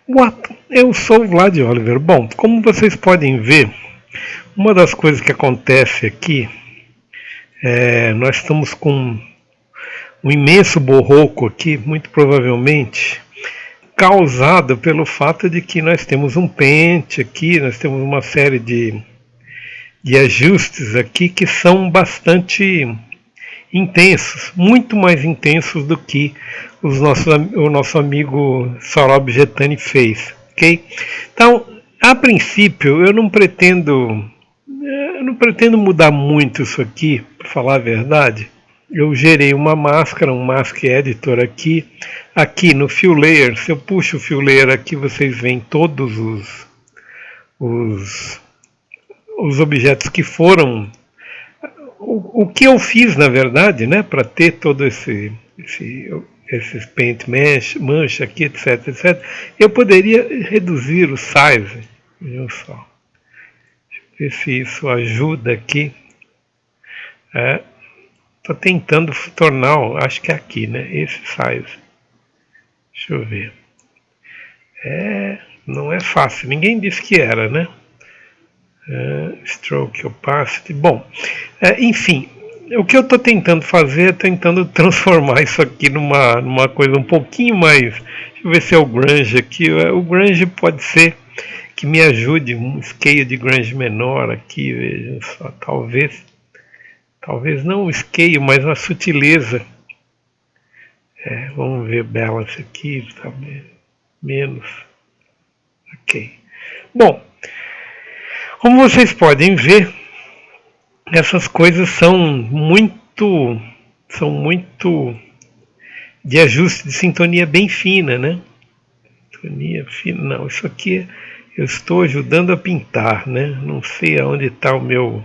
What? Eu sou o Vlad Oliver. Bom, como vocês podem ver, uma das coisas que acontece aqui nós estamos com um imenso borroco aqui, muito provavelmente causado pelo fato de que nós temos um pente aqui, nós temos uma série de ajustes aqui que são bastante intensos, muito mais intensos do que o nosso amigo Saurabh Jetani fez, ok? Então, a princípio, eu não pretendo mudar muito isso aqui, para falar a verdade. Eu gerei uma máscara, um Mask Editor aqui no Fill Layer. Se eu puxo o Fill Layer aqui, vocês veem todos os objetos que foram o que eu fiz, na verdade, né, para ter todo esses paint mancha aqui, etc, etc. Eu poderia reduzir o size. Vejam só. Deixa eu ver se isso ajuda aqui. Estou tentando tornar, acho que é aqui, né, esse size. Deixa eu ver. Não é fácil. Ninguém disse que era, né? Stroke Opacity. Bom, enfim, o que eu estou tentando fazer é tentando transformar isso aqui numa coisa um pouquinho mais. Deixa eu ver se é o grunge aqui. O grunge pode ser que me ajude, um scale de grunge menor aqui, veja só, talvez não o scale, mas a sutileza. Vamos ver balance aqui, talvez menos. Ok. Bom, como vocês podem ver, essas coisas são muito de ajuste de sintonia bem fina, né? Sintonia fina, não, isso aqui eu estou ajudando a pintar, né? Não sei aonde está o meu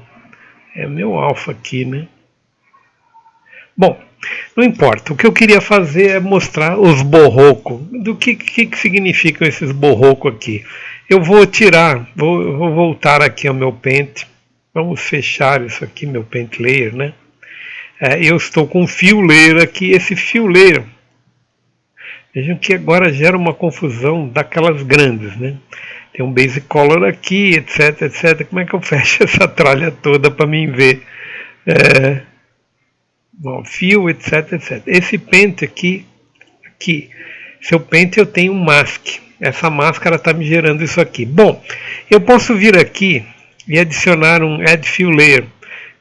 alfa aqui, né? Bom, não importa. O que eu queria fazer é mostrar os borrocos. Do que significam esses borrocos aqui? Eu vou tirar, vou voltar aqui ao meu Paint. Vamos fechar isso aqui, meu Paint Layer, né? Eu estou com o Fill Layer aqui. Esse Fill Layer, vejam que agora gera uma confusão daquelas grandes, né? Tem um Basic Color aqui, etc, etc. Como é que eu fecho essa tralha toda para mim ver? Bom, Fill, etc, etc. Esse Paint aqui, seu Paint eu tenho um Mask. Essa máscara está me gerando isso aqui. Bom, eu posso vir aqui e adicionar um Add Fill Layer.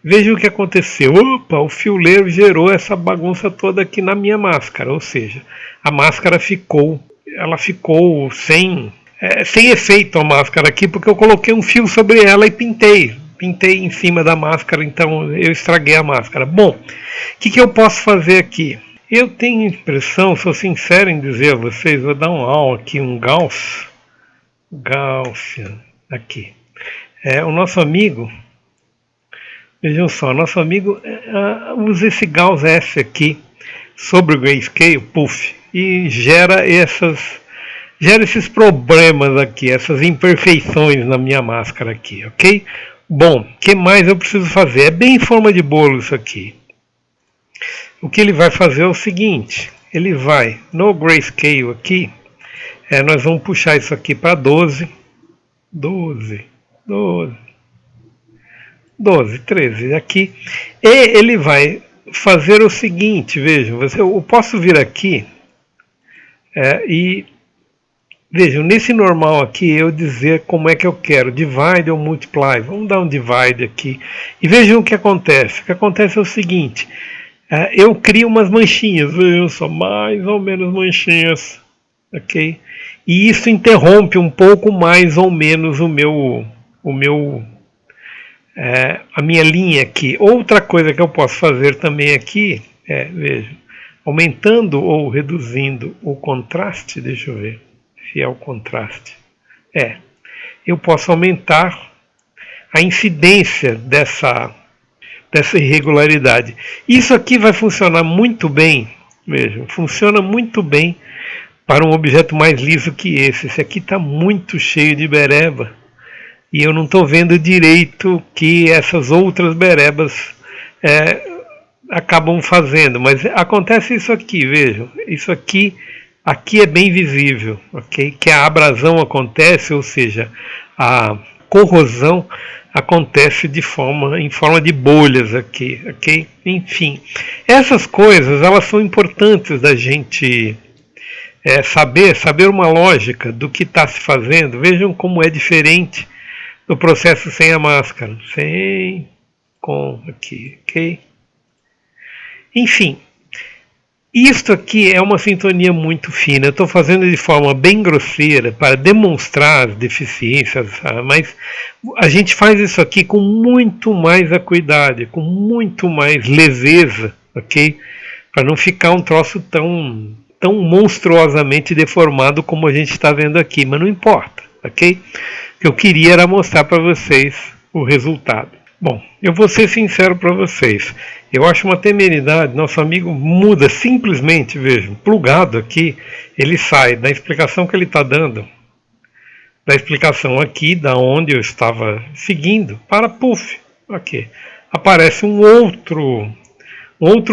Veja o que aconteceu. Opa, o Fill Layer gerou essa bagunça toda aqui na minha máscara. Ou seja, a máscara ficou sem efeito a máscara aqui, porque eu coloquei um fio sobre ela e pintei em cima da máscara, então eu estraguei a máscara. Bom, o que eu posso fazer aqui? Eu tenho impressão, sou sincero em dizer a vocês, vou dar um AL aqui, um Gaussian, aqui. O nosso amigo, vejam só, nosso amigo usa esse Gauss S aqui sobre o Grayscale, puff, e gera esses problemas aqui, essas imperfeições na minha máscara aqui, ok? Bom, o que mais eu preciso fazer? É bem em forma de bolo isso aqui. O que ele vai fazer é o seguinte, ele vai no Grayscale aqui, nós vamos puxar isso aqui para 12, 13 aqui, e ele vai fazer o seguinte, vejam, eu posso vir aqui e vejam, nesse normal aqui eu dizer como é que eu quero, divide ou multiply, vamos dar um divide aqui, e vejam o que acontece. O que acontece é o seguinte, eu crio umas manchinhas, vejam só, mais ou menos manchinhas, ok? E isso interrompe um pouco mais ou menos a minha linha aqui. Outra coisa que eu posso fazer também aqui vejam, aumentando ou reduzindo o contraste, deixa eu ver se é o contraste. Eu posso aumentar a incidência dessa irregularidade. Isso aqui vai funcionar muito bem, vejam, funciona muito bem para um objeto mais liso que esse. Esse aqui está muito cheio de bereba e eu não estou vendo direito o que essas outras berebas acabam fazendo, mas acontece isso aqui, vejam, isso aqui aqui é bem visível, ok? Que a abrasão acontece, ou seja, a corrosão acontece em forma de bolhas aqui, ok? Enfim, essas coisas elas são importantes da gente saber uma lógica do que está se fazendo. Vejam como é diferente do processo sem a máscara, sem, com aqui, ok? Enfim. Isto aqui é uma sintonia muito fina. Eu estou fazendo de forma bem grosseira para demonstrar as deficiências, mas a gente faz isso aqui com muito mais acuidade, com muito mais leveza, ok? Para não ficar um troço tão monstruosamente deformado como a gente está vendo aqui, mas não importa, ok? O que eu queria era mostrar para vocês o resultado. Bom, eu vou ser sincero para vocês. Eu acho uma temeridade. Nosso amigo muda simplesmente, vejam, plugado aqui, ele sai da explicação que ele está dando, da explicação aqui, da onde eu estava seguindo, para puff, ok. Aparece um outro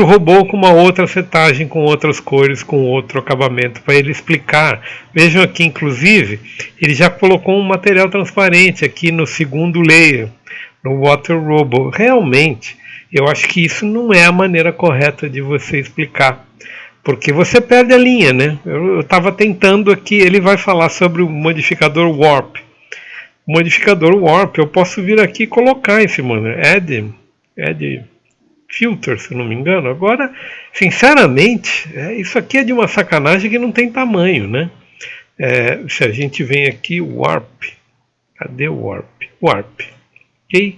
robô com uma outra setagem, com outras cores, com outro acabamento, para ele explicar. Vejam aqui, inclusive, ele já colocou um material transparente aqui no segundo layer, no Water Robo. Realmente, eu acho que isso não é a maneira correta de você explicar, porque você perde a linha, né? Eu estava tentando aqui, ele vai falar sobre o modificador Warp. O modificador Warp, eu posso vir aqui e colocar esse Add Filter, se não me engano. Agora, sinceramente, isso aqui é de uma sacanagem que não tem tamanho, né? Se a gente vem aqui, Warp, cadê o Warp? Warp. Ok?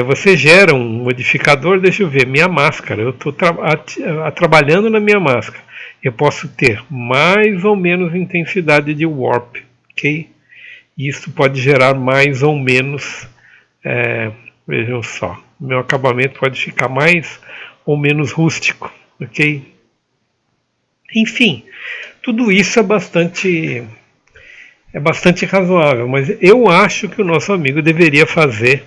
Você gera um modificador, deixa eu ver, minha máscara, eu estou trabalhando na minha máscara, eu posso ter mais ou menos intensidade de warp, ok? Isso pode gerar mais ou menos, vejam só, meu acabamento pode ficar mais ou menos rústico, ok? Enfim, tudo isso é bastante razoável, mas eu acho que o nosso amigo deveria fazer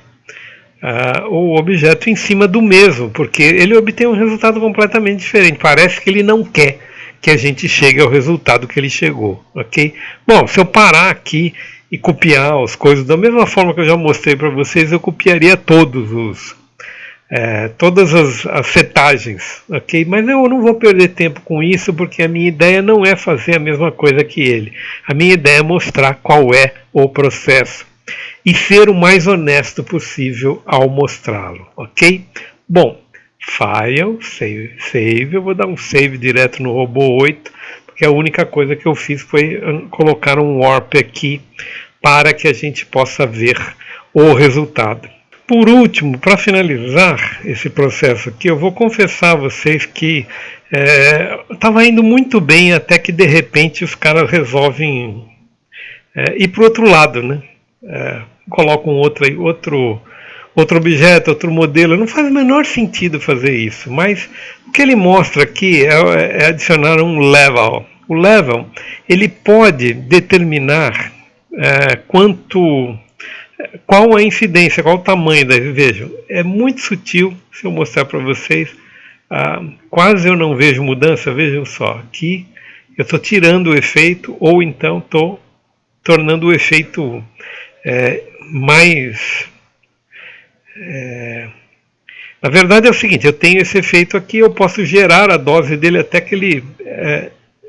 o objeto em cima do mesmo, porque ele obtém um resultado completamente diferente. Parece que ele não quer que a gente chegue ao resultado que ele chegou, ok? Bom, se eu parar aqui e copiar as coisas da mesma forma que eu já mostrei para vocês, eu copiaria todas as setagens, ok? Mas eu não vou perder tempo com isso, porque a minha ideia não é fazer a mesma coisa que ele. A minha ideia é mostrar qual é o processo e ser o mais honesto possível ao mostrá-lo, ok? Bom, File, save, eu vou dar um save direto no Robô 8, porque a única coisa que eu fiz foi colocar um warp aqui para que a gente possa ver o resultado. Por último, para finalizar esse processo aqui, eu vou confessar a vocês que estava indo muito bem até que de repente os caras resolvem ir para o outro lado, né? Colocam outro objeto, outro modelo. Não faz o menor sentido fazer isso, mas o que ele mostra aqui é adicionar um level. O level ele pode determinar qual a incidência, qual o tamanho da. Vejam, é muito sutil. Se eu mostrar para vocês, quase eu não vejo mudança. Vejam só, aqui eu estou tirando o efeito, ou então estou tornando o efeito mais. Na verdade é o seguinte, eu tenho esse efeito aqui, eu posso gerar a dose dele até que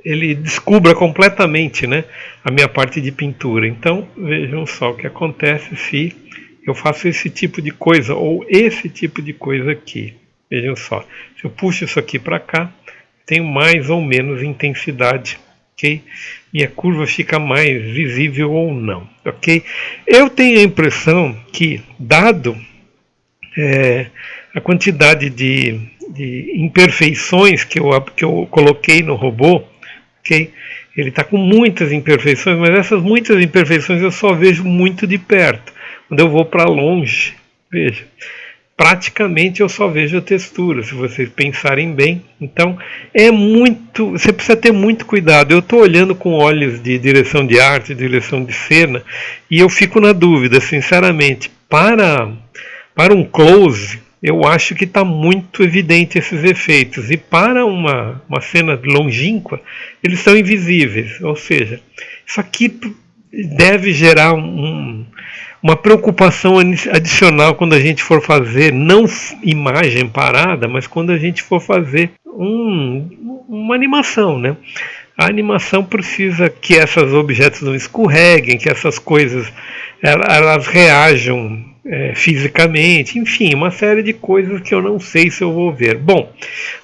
ele descubra completamente, né, a minha parte de pintura. Então vejam só o que acontece se eu faço esse tipo de coisa ou esse tipo de coisa aqui. Vejam só, se eu puxo isso aqui para cá, tenho mais ou menos intensidade, ok? Minha curva fica mais visível ou não, ok? Eu tenho a impressão que, dado a quantidade de imperfeições que eu coloquei no robô, ok? Ele está com muitas imperfeições, mas essas muitas imperfeições eu só vejo muito de perto. Quando eu vou para longe, veja, praticamente eu só vejo a textura, se vocês pensarem bem. Então você precisa ter muito cuidado. Eu estou olhando com olhos de direção de arte, direção de cena, e eu fico na dúvida, sinceramente, para um close, eu acho que está muito evidente esses efeitos. E para uma cena longínqua, eles são invisíveis. Ou seja, isso aqui deve gerar uma preocupação adicional quando a gente for fazer, não imagem parada, mas quando a gente for fazer uma animação, né? A animação precisa que esses objetos não escorreguem, que essas coisas elas reajam fisicamente, enfim, uma série de coisas que eu não sei se eu vou ver. Bom,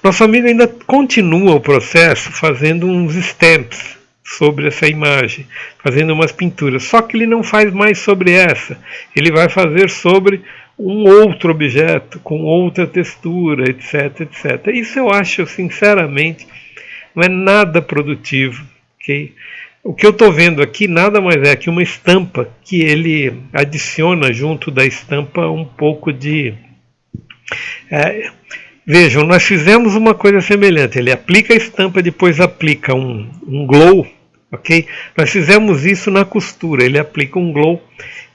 nosso amigo ainda continua o processo fazendo uns stamps sobre essa imagem, fazendo umas pinturas, só que ele não faz mais sobre essa, ele vai fazer sobre um outro objeto, com outra textura, etc, etc. Isso eu acho, sinceramente, não é nada produtivo, ok? O que eu estou vendo aqui nada mais é que uma estampa que ele adiciona junto da estampa um pouco de... vejam, nós fizemos uma coisa semelhante, ele aplica a estampa, depois aplica um glow, ok? Nós fizemos isso na costura, ele aplica um glow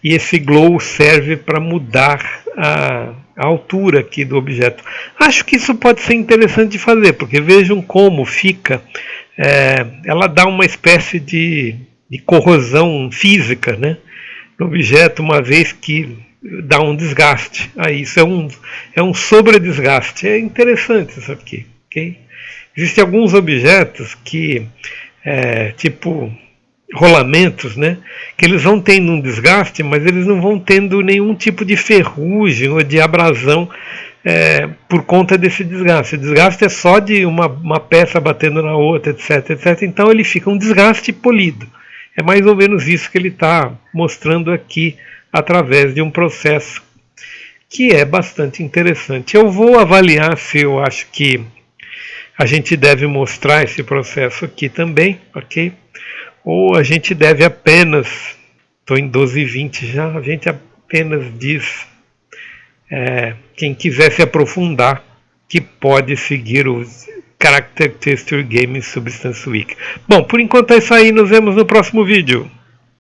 e esse glow serve para mudar a altura aqui do objeto. Acho que isso pode ser interessante de fazer, porque vejam como fica... ela dá uma espécie de corrosão física, né, no objeto, uma vez que dá um desgaste. Isso é um sobredesgaste. É interessante isso aqui. Okay? Existem alguns objetos que, tipo rolamentos, né, que eles vão tendo um desgaste, mas eles não vão tendo nenhum tipo de ferrugem ou de abrasão por conta desse desgaste. O desgaste é só de uma peça batendo na outra, etc, etc. Então ele fica um desgaste polido. É mais ou menos isso que ele está mostrando aqui através de um processo que é bastante interessante. Eu vou avaliar se eu acho que a gente deve mostrar esse processo aqui também, ok? Ou a gente deve apenas, estou em 12:20 já, a gente apenas diz... quem quiser se aprofundar, que pode seguir os Character Texture Games Substance Week. Bom, por enquanto é isso aí, nos vemos no próximo vídeo.